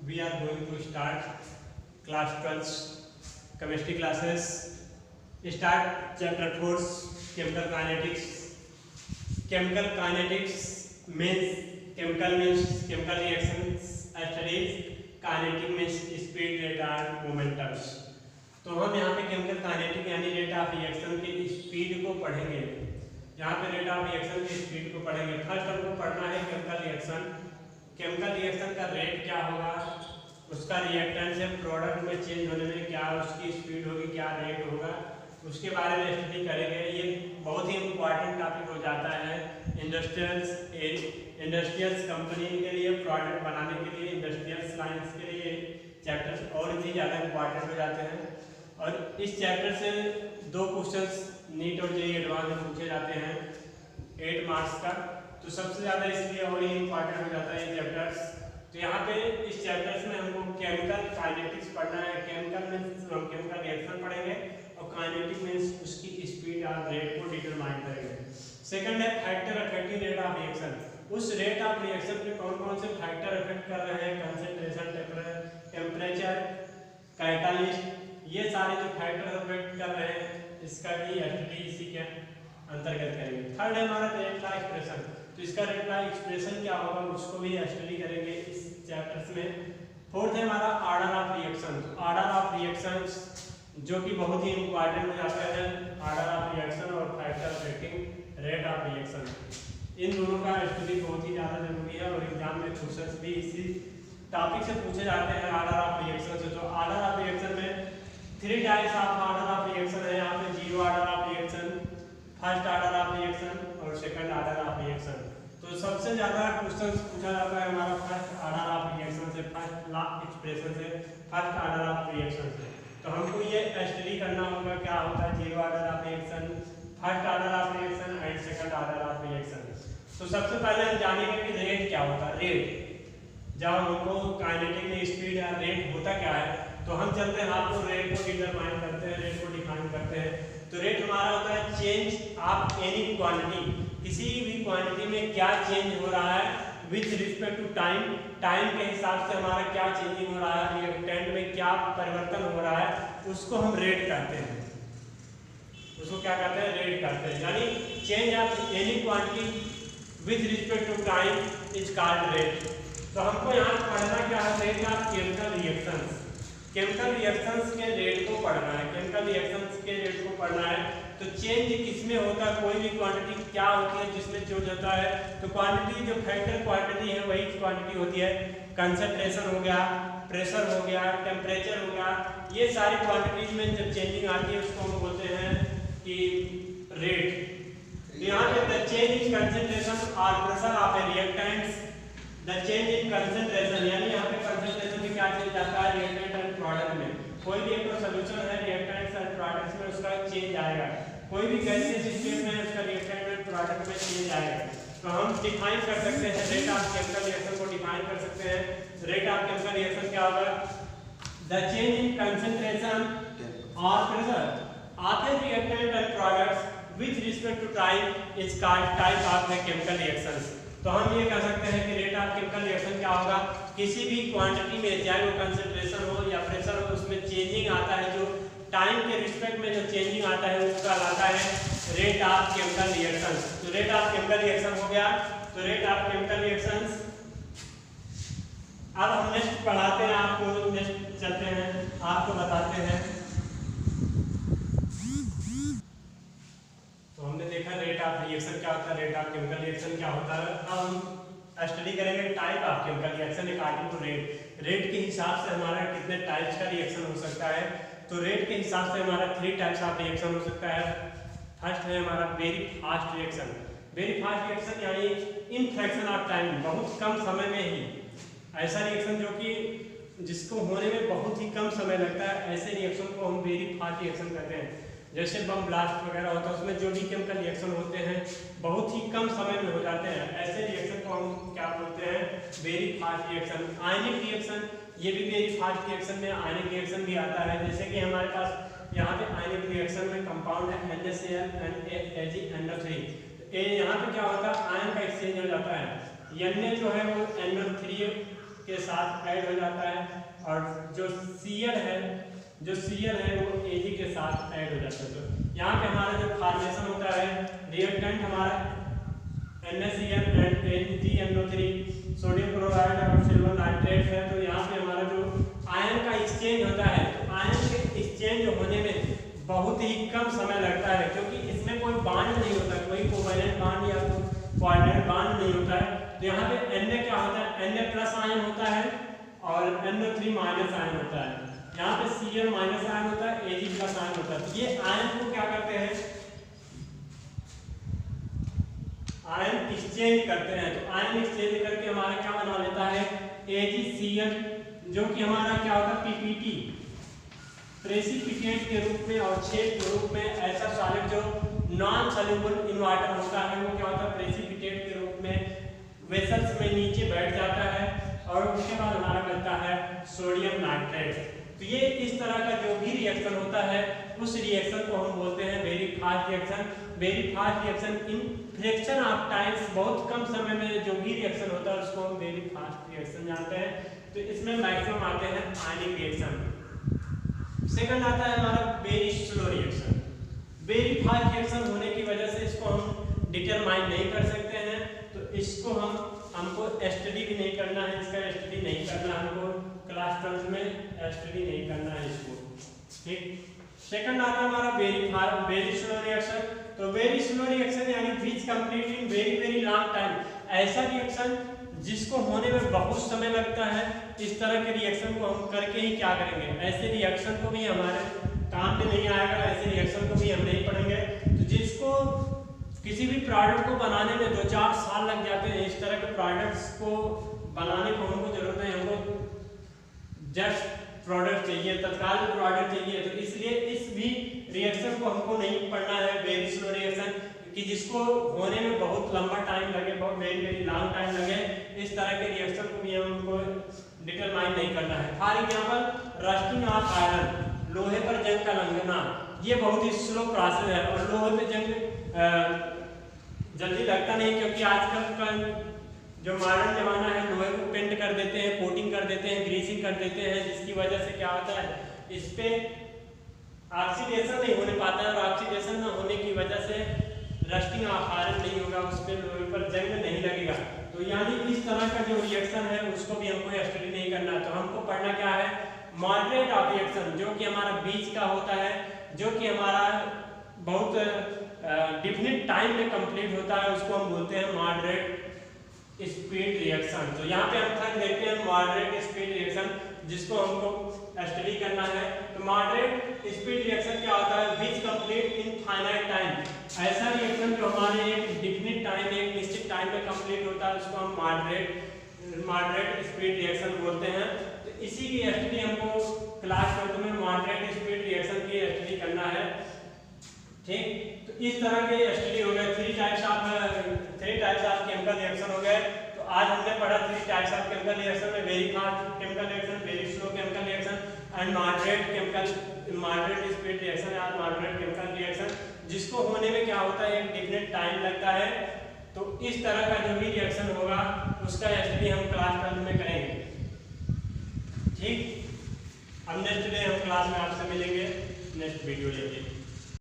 we are going to start class 12 chemistry classes. Start chapter 4 chemical kinetics. Chemical kinetics means chemical reactions studies. Kinetic means speed, rate and momentums. तो हम यहाँ पे chemical kinetic यानी rate of reaction के speed को पढ़ेंगे। यहाँ पे रेट ऑफ रिएक्शन की स्पीड को पढ़ेंगे। फर्स्ट हमको पढ़ना है केमिकल रिएक्शन। केमिकल रिएक्शन का रेट क्या होगा, उसका रिएक्टेंट से प्रोडक्ट में चेंज होने में क्या उसकी स्पीड होगी, क्या रेट होगा, उसके बारे में स्टडी करेंगे। ये बहुत ही इम्पोर्टेंट टॉपिक हो जाता है इंडस्ट्रियल्स कंपनी के लिए, प्रोडक्ट बनाने के लिए, इंडस्ट्रियल साइंस के लिए चैप्टर्स और भी ज़्यादा इम्पोर्टेंट हो जाते हैं। और इस चैप्टर से 2 क्वेश्चंस नीट और जेईई एडवांस में पूछे जाते हैं 8 मार्क्स का, तो सबसे ज़्यादा इसलिए और ही इम्पोर्टेंट हो जाता है ये चैप्टर्स। तो यहाँ पे इस चैप्टर्स में हमको केमिकल काइनेटिक्स पढ़ना है। केमिकल मीन्स हम केमिकल रिएक्शन पढ़ेंगे और काइनेटिक मीन्स उसकी स्पीड और रेट को डिटरमाइन करेंगे। सेकंड है factor affecting rate of reaction. उस रेट ऑफ रिएक्शन पे कौन कौन से फैक्टर अफेक्ट कर रहे हैं, कंसंट्रेशन, टेम्परेचर, कैटालिस्ट, ये सारे जो फैक्टर अफेक्ट कर रहे हैं इसका भी स्टडी इसी के अंतर्गत करेंगे। थर्ड है हमारा रेट लॉ एक्सप्रेशन। तो इसका रेट लॉ एक्सप्रेशन क्या होगा उसको भी स्टडी करेंगे इस चैप्टर्स में। फोर्थ है हमारा order of reaction. Order of reactions जो कि बहुत ही इंपॉर्टेंट हो जाता है, ऑर्डर ऑफ रिएक्शन और factor affecting rate of reaction, इन दोनों का स्टडी बहुत ही ज़्यादा जरूरी है और एग्जाम में क्वेश्चंस भी इसी टॉपिक से पूछे जाते हैं ऑर्डर ऑफ रिएक्शन से। तो ऑर्डर ऑफ रिएक्शन में 3 types of order of reaction है। यहाँ पे zero order of reaction, first order of reaction और सेकंड ऑर्डर ऑफ रिएक्शन। तो सबसे ज़्यादा क्वेश्चन पूछा जाता है हमारा फर्स्ट ऑर्डर ऑफ रिएक्शन से, फर्स्ट लॉ एक्सप्रेशन से, फर्स्ट ऑर्डर ऑफ रिएक्शन से। तो हमको ये स्टडी करना होगा क्या होता है zero order of reaction, first order of reaction and second order of reaction. तो सबसे पहले हम जानेंगे कि रेट क्या होता है। रेट जब हमको काइनेटिक में स्पीड या रेट होता क्या है, तो हम चलते हैं आपको रेट को डिटरमाइन करते हैं, रेट को डिफाइन करते हैं। तो रेट हमारा होता है चेंज ऑफ एनी क्वांटिटी, किसी भी क्वांटिटी में क्या चेंज हो रहा है with respect to time, time के हिसाब से हमारा क्या चेंजिंग हो रहा है, रिएक्टेंट में क्या परिवर्तन हो रहा है, उसको हम रेट करते हैं। उसको क्या कहते हैं, रेट करते हैं। यानी change of any quantity with respect to time is called rate. तो हमको यहाँ पढ़ना क्या है, rate of chemical reactions. Chemical reactions के रेट को पढ़ना है, केमिकल रिएक्शंस के रेट को पढ़ना है। तो चेंज किसमें होता है, कोई भी क्वांटिटी क्या होती है जिसमें चेंज होता है। तो क्वांटिटी जो फैक्टर क्वांटिटी है वही क्वांटिटी होती है। कंसंट्रेशन हो गया, प्रेशर हो गया, टेम्परेचर हो गया, ये सारी क्वांटिटीज में जब चेंजिंग आती है उसको हम बोलते हैं कि रेट। यहाँ पे द चेंज इन कंसंट्रेशन और pressure of A reactants, the change in concentration यानी यहाँ पे कंसंट्रेशन में क्या चेंज आता है, रिएक्टेंट एंड प्रोडक्ट में। कोई भी एक सॉल्यूशन है रिएक्टेंट्स एंड प्रोडक्ट्स में उसका चेंज आएगा, कोई भी गैसियस स्टेट में उसका रिएक्टेंट एंड प्रोडक्ट में चेंज आएगा। तो हम डिफाइन कर सकते हैं रेट ऑफ केमिकल रिएक्शन को डिफाइन कर सकते हैं। रेट ऑफ केमिकल रिएक्शन क्या होगा, द चेंज इन कंसंट्रेशन और pressure of a reactant and products with respect to time is called type of the chemical reactions. तो हम ये कह सकते हैं कि रेट ऑफ केमिकल रिएक्शन क्या होगा, किसी भी क्वांटिटी में चाहे वो कंसंट्रेशन हो या प्रेशर हो उसमें चेंजिंग आता है, जो टाइम के रिस्पेक्ट में जो चेंजिंग आता है उसका कहलाता है रेट ऑफ केमिकल रिएक्शंस। तो रेट ऑफ केमिकल रिएक्शन हो गया। तो रेट ऑफ केमिकल रिएक्शंस अब हम नेक्स्ट पढ़ाते हैं आपको, नेक्स्ट चलते हैं आपको बताते हैं। तो हमने देखा रेट ऑफ रिएक्शन क्या होता है, रेट ऑफ केमिकल रिएक्शन क्या होता है। अब हम स्टडी करेंगे type of chemical reaction according to rate. Rate के हिसाब से हमारा कितने टाइप्स का रिएक्शन हो सकता है। तो रेट के हिसाब से हमारा 3 टाइप्स ऑफ रिएक्शन हो सकता है। फर्स्ट है हमारा very fast reaction. Very fast reaction यानी इन फ्रैक्शन ऑफ टाइम, बहुत कम समय में ही ऐसा रिएक्शन जो कि जिसको होने में बहुत ही कम समय लगता है, ऐसे रिएक्शन को हम वेरी फास्ट रिएक्शन कहते हैं। जैसे बम ब्लास्ट वगैरह होता है उसमें जो भी केमिकल रिएक्शन होते हैं बहुत ही कम समय में हो जाते हैं, ऐसे रिएक्शन को हम क्या बोलते हैं, वेरी फास्ट रिएक्शन। आयनिक रिएक्शन, ये भी वेरी फास्ट रिएक्शन में आयनिक रिएक्शन भी आता है। जैसे कि हमारे पास यहाँ पे आयनिक रिएक्शन में कंपाउंड है NaCl and AgNO3। यहाँ पे क्या होता है, आयन का एक्सचेंज हो जाता है। Na जो है वो NO3 के साथ ऐड हो जाता है और जो Cl है वो Ag के साथ ऐड हो जाता है। तो यहाँ पे हमारा जो फॉर्मेशन होता है रिएक्टेंट हमारा NaCl and AgNO3 sodium chloride और सिल्वर नाइट्रेट है। तो यहाँ पे हमारा जो आयन का एक्सचेंज होता है, तो आयन के एक्सचेंज होने में बहुत ही कम समय लगता है, क्योंकि इसमें कोई बांड नहीं होता, कोई कोवैलेंट बांड या कोऑर्डिनेट बांड नहीं होता है। तो यहाँ पे Na क्या होता है, Na प्लस आयन होता है और NO3 माइनस आयन होता है। यहाँ पे Cl माइनस आयन होता है, Ag प्लस आयन होता है। तो ये आयन को क्या करते हैं, आयन एक्सचेंज करते हैं। तो आयन एक्सचेंज करके हमारा क्या बना लेता है, AgCl, जो कि हमारा क्या होता है PPT, प्रेसिपिटेट के रूप में और छेद के रूप में ऐसा सॉलिड जो नॉन सॉल्युबल इन वाटर होता है वो क्या होता है प्रेसिपिटेट के रूप में वेसल्स में नीचे बैठ जाता है और उसके बाद हमारा बनता है सोडियम नाइट्रेट। तो ये इस तरह का जो भी रिएक्शन होता है उस रिएक्शन को हम बोलते हैं very fast reaction. Very fast reaction in fraction of times, बहुत कम समय में जो भी रिएक्शन होता है उसको हम वेरी फास्ट रिएक्शन जानते हैं। तो इसमें मैक्सिमम आते हैं आयनिक रिएक्शन। सेकंड आता है हमारा very slow reaction. Very fast reaction होने की वजह से इसको हम डिटरमाइन नहीं कर सकते हैं, तो इसको हमको स्टडी भी नहीं करना है, इसका स्टडी नहीं करना है, हमको क्लास 12 में स्टडी नहीं करना है इसको, ठीक। सेकंड आता है हमारा वेरी स्लो रिएक्शन। तो वेरी स्लो रिएक्शन यानी which complete in very very long time, ऐसा रिएक्शन जिसको होने में बहुत समय लगता है। इस तरह के रिएक्शन को हम करके ही क्या करेंगे, ऐसे रिएक्शन को भी हमारे काम में नहीं आएगा, ऐसे रिएक्शन को भी हम नहीं पढ़ेंगे। तो जिसको किसी भी प्रोडक्ट को बनाने में 2-4 साल लग जाते हैं, इस तरह के प्रोडक्ट्स को बनाने को हमको जरूरत है, हमको जस्ट प्रोडक्ट चाहिए, तत्काल प्रोडक्ट चाहिए। तो इसलिए इस भी रिएक्शन को हमको नहीं पढ़ना है, वेरी स्लो रिएक्शन, कि जिसको होने में बहुत लंबा टाइम लगे, बहुत वेरी वेरी लॉन्ग टाइम लगे, इस तरह के रिएक्शन को भी हमको डिटरमाइन नहीं करना है। For example rusting of iron, लोहे पर जंग का लगना, ये बहुत ही स्लो प्रोसेस है और लोहे पे जंग जल्दी लगता नहीं, क्योंकि आजकल का जो मॉडर्न जमाना है लोहे को पेंट कर देते हैं, कोटिंग कर देते हैं, ग्रीसिंग कर देते हैं, जिसकी वजह से क्या होता है इस पे ऑक्सीडेशन नहीं होने पाता है और ऑक्सीडेशन न होने की वजह से रस्टिंग ऑफ आयरन नहीं होगा, उस पे लोहे पर जंग नहीं लगेगा। तो यानी इस तरह का जो रिएक्शन है उसको भी हमको स्टडी नहीं करना। तो हमको पढ़ना क्या है, मॉडरेट ऑफ रिएक्शन, जो कि हमारा बीच का होता है, जो कि हमारा बहुत डिफिनिट टाइम में कंप्लीट होता है, उसको हम बोलते हैं मॉडरेट स्पीड रिएक्शन। तो यहाँ पे हम थर्ड देखते हैं मॉडरेट स्पीड रिएक्शन, जिसको हमको स्टडी करना है। तो मॉडरेट स्पीड रिएक्शन क्या होता है, which complete in finite time, ऐसा रिएक्शन जो हमारे एक डिफिनिट टाइम में, एक निश्चित टाइम में कंप्लीट होता है, उसको हम मॉडरेट स्पीड रिएक्शन बोलते हैं। तो इसी की स्टडी हमको क्लास 12 में मॉडरेट स्पीड रिएक्शन की स्टडी करना है, ठीक। तो इस तरह के स्टडी हो गए, 3 टाइप्स ऑफ केमिकल रिएक्शन हो गए। तो आज हमने पढ़ा 3 टाइप्स ऑफ केमिकल रिएक्शन में, very fast chemical reaction, very slow chemical reaction and moderate speed reaction या मॉडरेट केमिकल रिएक्शन, जिसको होने में क्या होता है एक डिफिनिट टाइम लगता है। तो इस तरह का जो भी रिएक्शन होगा उसका स्टडी हम क्लास 12 में करेंगे, ठीक। अब नेक्स्ट डे हम क्लास में आपसे मिलेंगे नेक्स्ट वीडियो लेके।